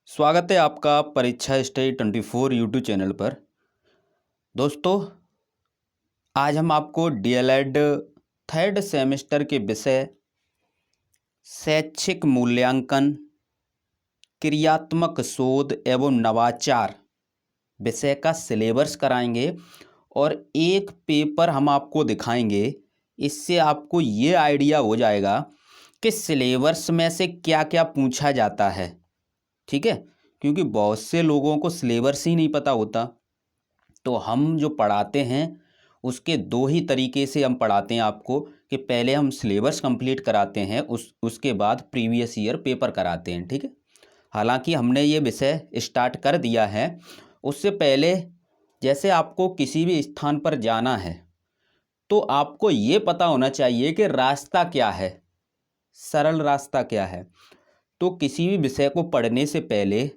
स्वागत है आपका परीक्षा स्टडी 24 यूट्यूब चैनल पर। दोस्तों, आज हम आपको डीएलएड थर्ड सेमेस्टर के विषय शैक्षिक मूल्यांकन, क्रियात्मक शोध एवं नवाचार विषय का सिलेबस कराएंगे और एक पेपर हम आपको दिखाएंगे। इससे आपको ये आइडिया हो जाएगा कि सिलेबस में से क्या क्या पूछा जाता है। ठीक है, क्योंकि बहुत से लोगों को सिलेबस ही नहीं पता होता। तो हम जो पढ़ाते हैं उसके दो ही तरीके से हम पढ़ाते हैं आपको कि पहले हम सिलेबस कंप्लीट कराते हैं, उसके बाद प्रीवियस ईयर पेपर कराते हैं। ठीक है, हालांकि हमने ये विषय स्टार्ट कर दिया है। उससे पहले जैसे आपको किसी भी स्थान पर जाना है तो आपको ये पता होना चाहिए कि रास्ता क्या है, सरल रास्ता क्या है। तो किसी भी विषय को पढ़ने से पहले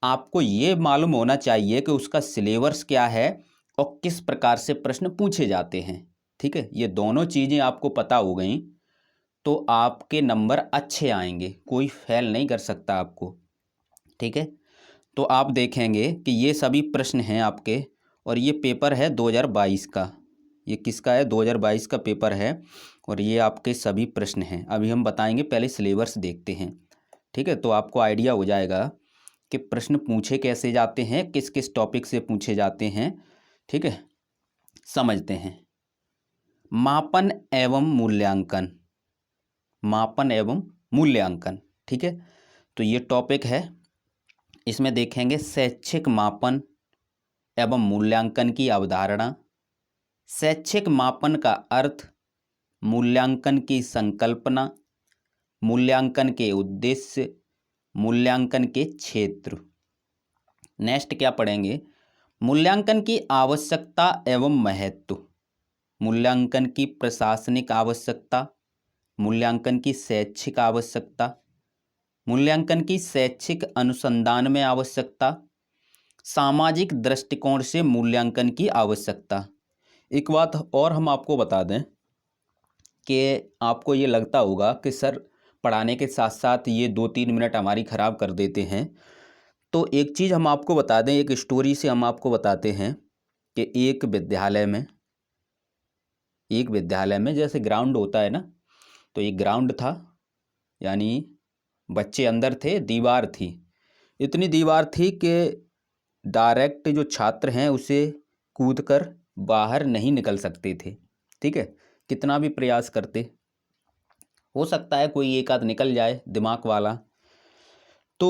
आपको ये मालूम होना चाहिए कि उसका सिलेबस क्या है और किस प्रकार से प्रश्न पूछे जाते हैं। ठीक है, ये दोनों चीज़ें आपको पता हो गई तो आपके नंबर अच्छे आएंगे, कोई फेल नहीं कर सकता आपको। ठीक है, तो आप देखेंगे कि ये सभी प्रश्न हैं आपके और ये पेपर है 2022 का। ये किसका है? 2022 का पेपर है और ये आपके सभी प्रश्न हैं। अभी हम बताएंगे, पहले सिलेबस देखते हैं। ठीक है, तो आपको आइडिया हो जाएगा कि प्रश्न पूछे कैसे जाते हैं, किस किस टॉपिक से पूछे जाते हैं। ठीक है, समझते हैं। मापन एवं मूल्यांकन, मापन एवं मूल्यांकन। ठीक है, तो ये टॉपिक है। इसमें देखेंगे शैक्षिक मापन एवं मूल्यांकन की अवधारणा, शैक्षिक मापन का अर्थ, मूल्यांकन की संकल्पना, मूल्यांकन के उद्देश्य, मूल्यांकन के क्षेत्र। नेक्स्ट क्या पढ़ेंगे? मूल्यांकन की आवश्यकता एवं महत्व, मूल्यांकन की प्रशासनिक आवश्यकता, मूल्यांकन की शैक्षिक आवश्यकता, मूल्यांकन की शैक्षिक अनुसंधान में आवश्यकता, सामाजिक दृष्टिकोण से मूल्यांकन की आवश्यकता। एक बात और हम आपको बता दें कि आपको ये लगता होगा कि सर पढ़ाने के साथ साथ ये 2-3 मिनट हमारी ख़राब कर देते हैं। तो एक चीज़ हम आपको बता दें, एक स्टोरी से हम आपको बताते हैं कि एक विद्यालय में जैसे ग्राउंड होता है ना, तो एक ग्राउंड था, यानी बच्चे अंदर थे, दीवार थी। इतनी दीवार थी कि डायरेक्ट जो छात्र हैं उसे कूदकर बाहर नहीं निकल सकते थे। ठीक है, कितना भी प्रयास करते, हो सकता है कोई एक आध निकल जाए दिमाग वाला। तो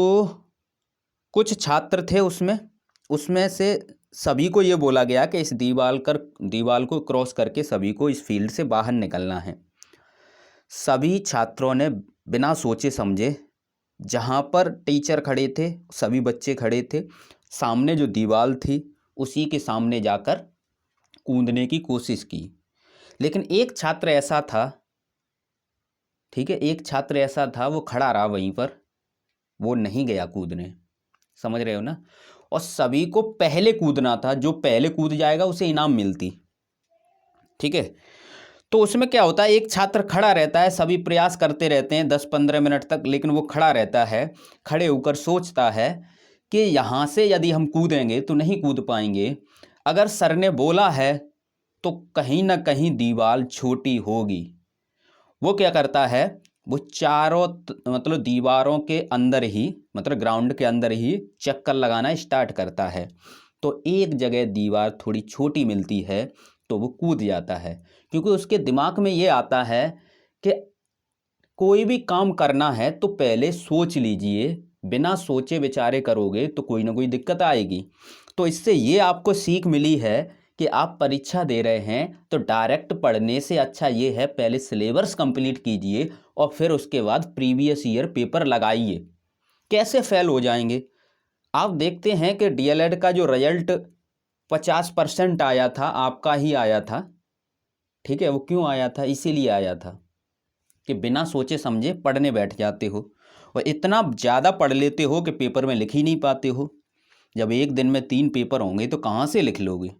कुछ छात्र थे उसमें से सभी को ये बोला गया कि इस दीवार को क्रॉस करके सभी को इस फील्ड से बाहर निकलना है। सभी छात्रों ने बिना सोचे समझे, जहाँ पर टीचर खड़े थे सभी बच्चे खड़े थे, सामने जो दीवार थी उसी के सामने जाकर कूदने की कोशिश की। लेकिन एक छात्र ऐसा था, ठीक है, एक छात्र ऐसा था, वो खड़ा रहा वहीं पर, वो नहीं गया कूदने। समझ रहे हो ना? और सभी को पहले कूदना था, जो पहले कूद जाएगा उसे इनाम मिलती। ठीक है, तो उसमें क्या होता है, एक छात्र खड़ा रहता है, सभी प्रयास करते रहते हैं 10-15 मिनट तक, लेकिन वो खड़ा रहता है, खड़े होकर सोचता है कि यहाँ से यदि हम कूदेंगे तो नहीं कूद पाएंगे। अगर सर ने बोला है तो कहीं ना कहीं दीवार छोटी होगी। वो क्या करता है, वो चारों मतलब दीवारों के अंदर ही, मतलब ग्राउंड के अंदर ही चक्कर लगाना स्टार्ट करता है। तो एक जगह दीवार थोड़ी छोटी मिलती है तो वो कूद जाता है, क्योंकि उसके दिमाग में ये आता है कि कोई भी काम करना है तो पहले सोच लीजिए, बिना सोचे विचारे करोगे तो कोई ना कोई दिक्कत आएगी। तो इससे ये आपको सीख मिली है कि आप परीक्षा दे रहे हैं तो डायरेक्ट पढ़ने से अच्छा ये है पहले सिलेबस कंप्लीट कीजिए और फिर उसके बाद प्रीवियस ईयर पेपर लगाइए। कैसे फेल हो जाएंगे? आप देखते हैं कि डीएलएड का जो रिजल्ट 50% आया था, आपका ही आया था। ठीक है, वो क्यों आया था? इसीलिए आया था कि बिना सोचे समझे पढ़ने बैठ जाते हो और इतना ज़्यादा पढ़ लेते हो कि पेपर में लिख ही नहीं पाते हो। जब एक दिन में 3 पेपर होंगे तो कहाँ से लिख लोगे?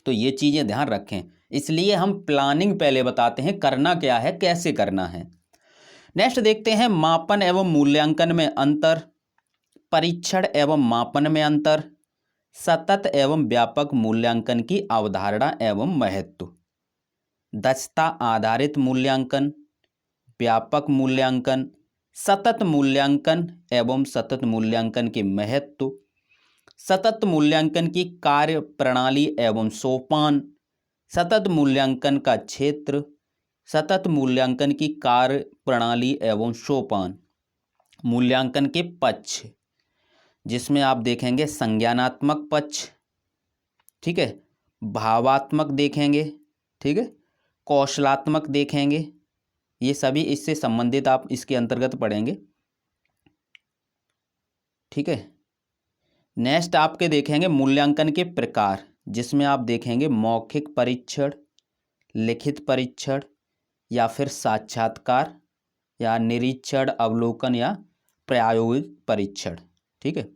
तो ये चीज़ें ध्यान रखें, इसलिए हम प्लानिंग पहले बताते हैं, करना क्या है, कैसे करना है। नेक्स्ट देखते हैं मापन एवं मूल्यांकन में अंतर, परीक्षण एवं मापन में अंतर, सतत एवं व्यापक मूल्यांकन की अवधारणा एवं महत्व, दक्षता आधारित मूल्यांकन, व्यापक मूल्यांकन, सतत मूल्यांकन एवं सतत मूल्यांकन के महत्व, सतत मूल्यांकन की कार्य प्रणाली एवं सोपान, सतत मूल्यांकन का क्षेत्र, सतत मूल्यांकन की कार्य प्रणाली एवं सोपान, मूल्यांकन के पक्ष, जिसमें आप देखेंगे संज्ञानात्मक पक्ष, ठीक है, भावात्मक देखेंगे, ठीक है, कौशलात्मक देखेंगे, ये सभी इससे संबंधित आप इसके अंतर्गत पढ़ेंगे, ठीक है। नेक्स्ट आपके देखेंगे मूल्यांकन के प्रकार, जिसमें आप देखेंगे मौखिक परीक्षण, लिखित परीक्षण या फिर साक्षात्कार या निरीक्षण, अवलोकन या प्रायोगिक परीक्षण, ठीक है।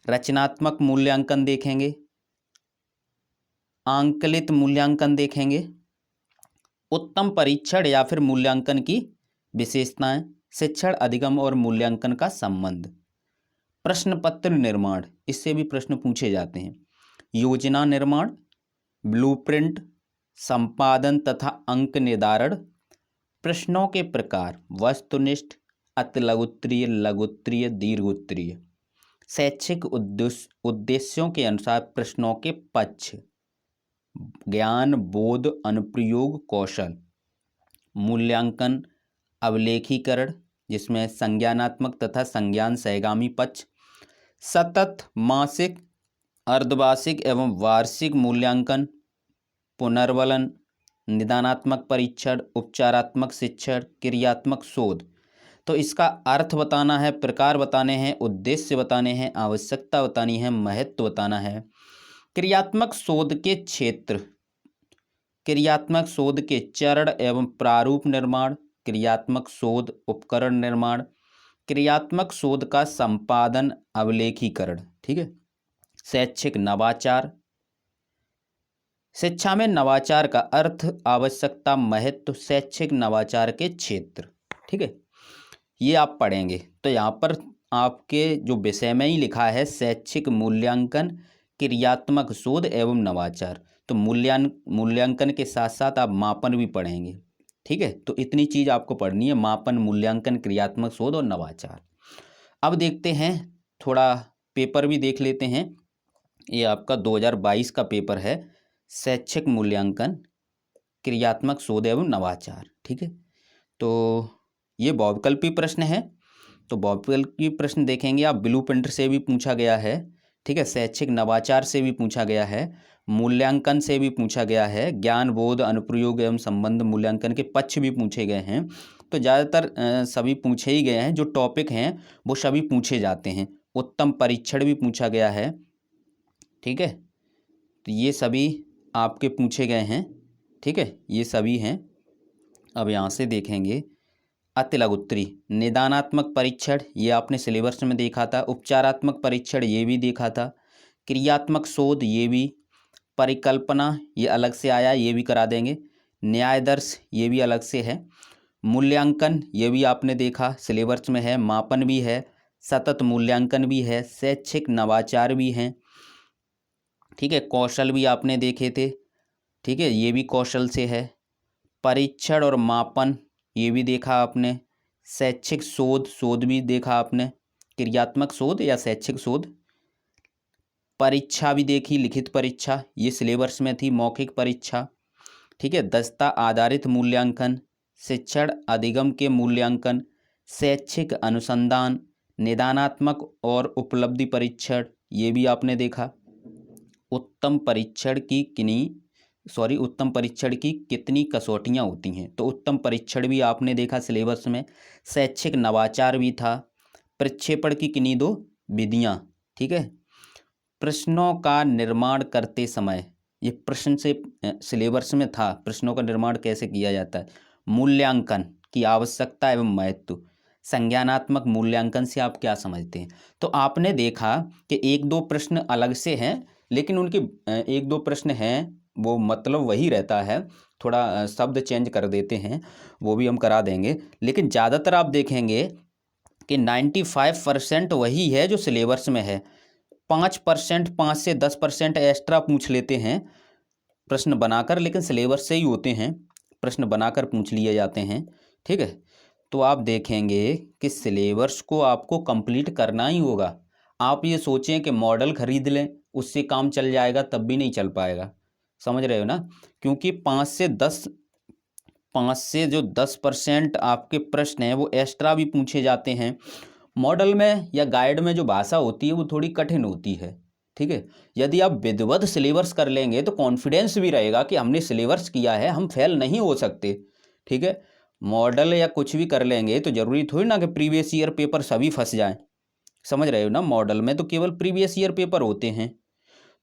रचनात्मक मूल्यांकन देखेंगे, आंकलित मूल्यांकन देखेंगे, उत्तम परीक्षण या फिर मूल्यांकन की विशेषताएं, शिक्षण अधिगम और मूल्यांकन का संबंध, प्रश्न पत्र निर्माण, इससे भी प्रश्न पूछे जाते हैं, योजना निर्माण, ब्लूप्रिंट, संपादन तथा अंक निर्धारण, प्रश्नों के प्रकार वस्तुनिष्ठ, अतिलघुत्तरीय, लघुत्तरीय, दीर्घोत्तरीय, शैक्षिक उद्देश्यों के अनुसार प्रश्नों के पक्ष, ज्ञान, बोध, अनुप्रयोग, कौशल, मूल्यांकन अवलेखीकरण, जिसमें संज्ञानात्मक तथा संज्ञान सहगामी पक्ष, सतत, मासिक, अर्धवार्षिक एवं वार्षिक मूल्यांकन, पुनर्वलन, निदानात्मक परीक्षण, उपचारात्मक शिक्षण, क्रियात्मक शोध। तो इसका अर्थ बताना है, प्रकार बताने हैं, उद्देश्य बताने हैं, आवश्यकता बतानी है, महत्व बताना है। क्रियात्मक शोध के क्षेत्र, क्रियात्मक शोध के चरण एवं प्रारूप निर्माण, क्रियात्मक शोध उपकरण निर्माण, क्रियात्मक शोध का संपादन अवलेखीकरण, ठीक है। शैक्षिक नवाचार, शिक्षा में नवाचार का अर्थ, आवश्यकता, महत्व, शैक्षिक नवाचार के क्षेत्र, ठीक है, ये आप पढ़ेंगे। तो यहाँ पर आपके जो विषय में ही लिखा है शैक्षिक मूल्यांकन, क्रियात्मक शोध एवं नवाचार, तो मूल्यांकन के साथ साथ आप मापन भी पढ़ेंगे, ठीक है। तो इतनी चीज़ आपको पढ़नी है, मापन, मूल्यांकन, क्रियात्मक शोध और नवाचार। अब देखते हैं, थोड़ा पेपर भी देख लेते हैं। ये आपका 2022 का पेपर है, शैक्षिक मूल्यांकन, क्रियात्मक शोध एवं नवाचार, ठीक है। तो ये बहुविकल्पी प्रश्न है, तो बहुविकल्पी प्रश्न देखेंगे आप, ब्लूप्रिंट से भी पूछा गया है, ठीक है, शैक्षिक नवाचार से भी पूछा गया है, मूल्यांकन से भी पूछा गया है, ज्ञान, बोध, अनुप्रयोग एवं संबंध मूल्यांकन के पक्ष भी पूछे गए हैं। तो ज़्यादातर सभी पूछे ही गए हैं, जो टॉपिक हैं वो सभी पूछे जाते हैं। उत्तम परीक्षण भी पूछा गया है, ठीक है। तो ये सभी आपके पूछे गए हैं, ठीक है, ये सभी हैं। अब यहाँ से देखेंगे अतिलघुत्तरी, निदानात्मक परीक्षण, ये आपने सिलेबस में देखा था, उपचारात्मक परीक्षण ये भी देखा था, क्रियात्मक शोध ये भी, परिकल्पना ये अलग से आया, ये भी करा देंगे, न्यायदर्श ये भी अलग से है, मूल्यांकन ये भी आपने देखा, सिलेबस में है, मापन भी है, सतत मूल्यांकन भी है, शैक्षिक नवाचार भी हैं, ठीक है, कौशल भी आपने देखे थे, ठीक है, ये भी कौशल से है, परीक्षण और मापन ये भी देखा आपने, शैक्षिक शोध भी देखा आपने, क्रियात्मक शोध या शैक्षिक शोध, परीक्षा भी देखी, लिखित परीक्षा ये सिलेबस में थी, मौखिक परीक्षा, ठीक है, दक्षता आधारित मूल्यांकन, शिक्षण अधिगम के मूल्यांकन, शैक्षिक अनुसंधान, निदानात्मक और उपलब्धि परीक्षण ये भी आपने देखा, उत्तम परीक्षण की कितनी कसौटियाँ होती हैं, तो उत्तम परीक्षण भी आपने देखा सिलेबस में, शैक्षिक नवाचार भी था, प्रक्षेपण की किन्हीं दो विधियाँ, ठीक है, प्रश्नों का निर्माण करते समय, ये प्रश्न से सिलेबस में था, प्रश्नों का निर्माण कैसे किया जाता है, मूल्यांकन की आवश्यकता एवं महत्व, संज्ञानात्मक मूल्यांकन से आप क्या समझते हैं। तो आपने देखा कि एक दो प्रश्न अलग से हैं, लेकिन उनके एक दो प्रश्न हैं वो मतलब वही रहता है, थोड़ा शब्द चेंज कर देते हैं, वो भी हम करा देंगे, लेकिन ज़्यादातर आप देखेंगे कि 95% वही है जो सिलेबस में है। 5%, 5 से 10% एक्स्ट्रा पूछ लेते हैं प्रश्न बनाकर, लेकिन सिलेबस से ही होते हैं, प्रश्न बनाकर पूछ लिए जाते हैं। ठीक है, तो आप देखेंगे कि सिलेबस को आपको कंप्लीट करना ही होगा। आप ये सोचें कि मॉडल खरीद लें उससे काम चल जाएगा, तब भी नहीं चल पाएगा। समझ रहे हो ना? क्योंकि 5 से जो 10% आपके प्रश्न हैं वो एक्स्ट्रा भी पूछे जाते हैं। मॉडल में या गाइड में जो भाषा होती है वो थोड़ी कठिन होती है। ठीक है, यदि आप विधिवत सिलेबस कर लेंगे तो कॉन्फिडेंस भी रहेगा कि हमने सिलेबस किया है, हम फेल नहीं हो सकते। ठीक है, मॉडल या कुछ भी कर लेंगे तो ज़रूरी थोड़ी ना कि प्रीवियस ईयर पेपर सभी फंस जाएं। समझ रहे हो ना? मॉडल में तो केवल प्रीवियस ईयर पेपर होते हैं,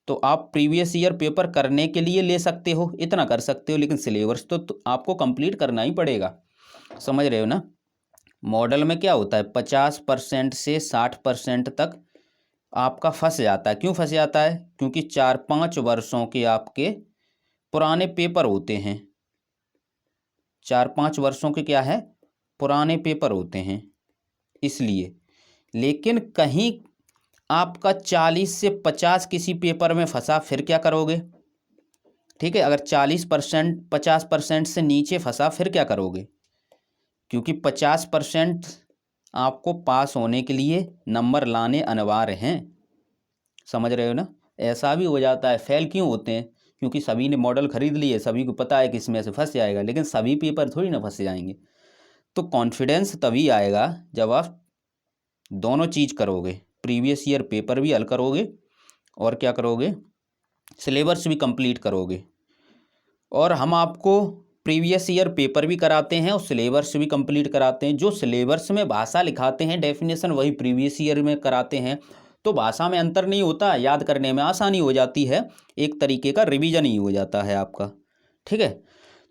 तो आप प्रीवियस ईयर पेपर करने के लिए ले सकते हो, इतना कर सकते हो, लेकिन सिलेबस तो आपको कंप्लीट करना ही पड़ेगा। समझ रहे हो ना? मॉडल में क्या होता है, 50% से 60% तक आपका फंस जाता है। क्यों फंस जाता है? क्योंकि 4-5 वर्षों के आपके पुराने पेपर होते हैं। 4-5 वर्षों के क्या है, पुराने पेपर होते हैं, इसलिए। लेकिन कहीं आपका 40 से 50 किसी पेपर में फंसा, फिर क्या करोगे? ठीक है, अगर 40%, 50% से नीचे फंसा, फिर क्या करोगे? क्योंकि 50% आपको पास होने के लिए नंबर लाने अनिवार्य हैं। समझ रहे हो ना? ऐसा भी हो जाता है, फेल क्यों होते हैं? क्योंकि सभी ने मॉडल खरीद लिए, सभी को पता है कि इसमें से फंस जाएगा, लेकिन सभी पेपर थोड़ी ना फंस जाएंगे। तो कॉन्फिडेंस तभी आएगा जब आप दोनों चीज़ करोगे, प्रीवियस ईयर पेपर भी हल करोगे और क्या करोगे, सिलेबस भी कंप्लीट करोगे। और हम आपको प्रीवियस ईयर पेपर भी कराते हैं और सिलेबस भी कंप्लीट कराते हैं। जो सिलेबस में भाषा लिखाते हैं, डेफिनेशन, वही प्रीवियस ईयर में कराते हैं। तो भाषा में अंतर नहीं होता, याद करने में आसानी हो जाती है, एक तरीके का रिवीजन ही हो जाता है आपका। ठीक है,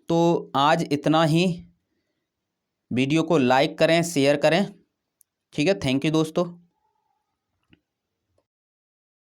तो आज इतना ही। वीडियो को लाइक करें, शेयर करें। ठीक है, थैंक यू दोस्तों।